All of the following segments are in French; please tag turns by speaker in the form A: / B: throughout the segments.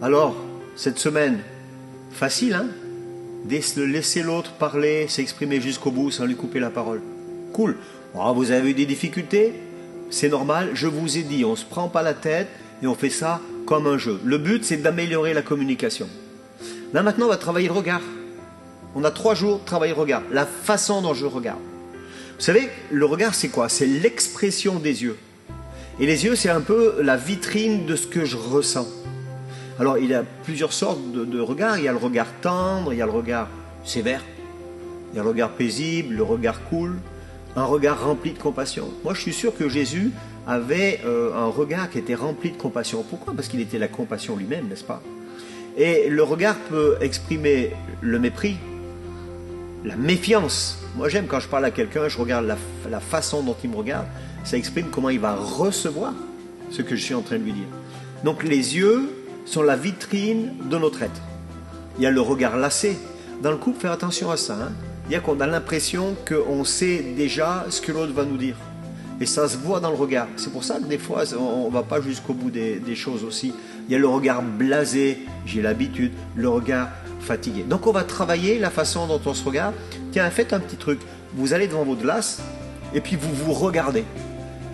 A: Alors, cette semaine, facile, hein? Laisser l'autre parler, s'exprimer jusqu'au bout sans lui couper la parole. Cool. Oh, vous avez eu des difficultés? C'est normal, je vous ai dit, on ne se prend pas la tête et on fait ça comme un jeu. Le but, c'est d'améliorer la communication. Là, maintenant, on va travailler le regard. On a 3 jours de travailler le regard. La façon dont je regarde. Vous savez, le regard, c'est quoi? C'est l'expression des yeux. Et les yeux, c'est un peu la vitrine de ce que je ressens. Alors, il y a plusieurs sortes de regards. Il y a le regard tendre, il y a le regard sévère, il y a le regard paisible, le regard cool, un regard rempli de compassion. Moi, je suis sûr que Jésus avait un regard qui était rempli de compassion. Pourquoi? Parce qu'il était la compassion lui-même, n'est-ce pas? Et le regard peut exprimer le mépris, la méfiance. Moi, j'aime quand je parle à quelqu'un, je regarde la façon dont il me regarde. Ça exprime comment il va recevoir ce que je suis en train de lui dire. Donc, les yeux sont la vitrine de notre être. Il y a le regard lassé. Dans le couple, faire attention à ça. Hein. Il y a qu'on a l'impression qu'on sait déjà ce que l'autre va nous dire. Et ça se voit dans le regard. C'est pour ça que des fois, on ne va pas jusqu'au bout des choses aussi. Il y a le regard blasé, j'ai l'habitude, le regard fatigué. Donc on va travailler la façon dont on se regarde. Tiens, faites un petit truc. Vous allez devant votre glace et puis vous vous regardez.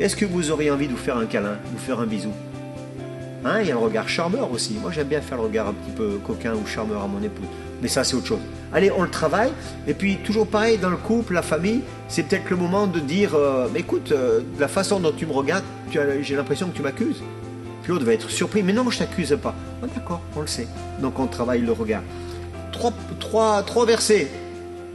A: Est-ce que vous auriez envie de vous faire un câlin, de vous faire un bisou? Hein, il y a le regard charmeur aussi. Moi, j'aime bien faire le regard un petit peu coquin ou charmeur à mon épouse. Mais ça, c'est autre chose. Allez, on le travaille. Et puis, toujours pareil, dans le couple, la famille, c'est peut-être le moment de dire écoute, de la façon dont tu me regardes, j'ai l'impression que tu m'accuses. Puis l'autre va être surpris. Mais non, je ne t'accuse pas. Oh, d'accord, on le sait. Donc, on travaille le regard. Trois versets.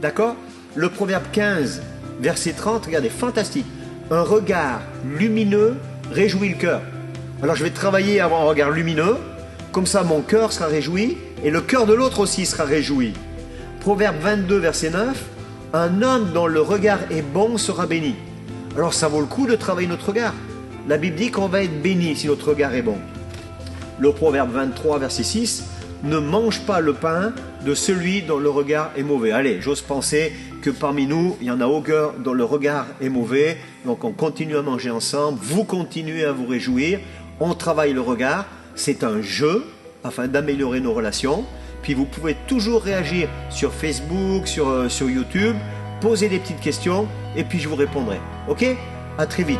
A: D'accord? Le Proverbe 15, verset 30, regardez, fantastique. Un regard lumineux réjouit le cœur. Alors je vais travailler à avoir un regard lumineux, comme ça mon cœur sera réjoui, et le cœur de l'autre aussi sera réjoui. Proverbe 22, verset 9, un homme dont le regard est bon sera béni. Alors ça vaut le coup de travailler notre regard. La Bible dit qu'on va être béni si notre regard est bon. Le Proverbe 23, verset 6, ne mange pas le pain de celui dont le regard est mauvais. Allez, j'ose penser que parmi nous, il y en a aucun dont le regard est mauvais. Donc on continue à manger ensemble, vous continuez à vous réjouir, on travaille le regard, c'est un jeu afin d'améliorer nos relations. Puis vous pouvez toujours réagir sur Facebook, sur YouTube, poser des petites questions et puis je vous répondrai. Ok? À très vite.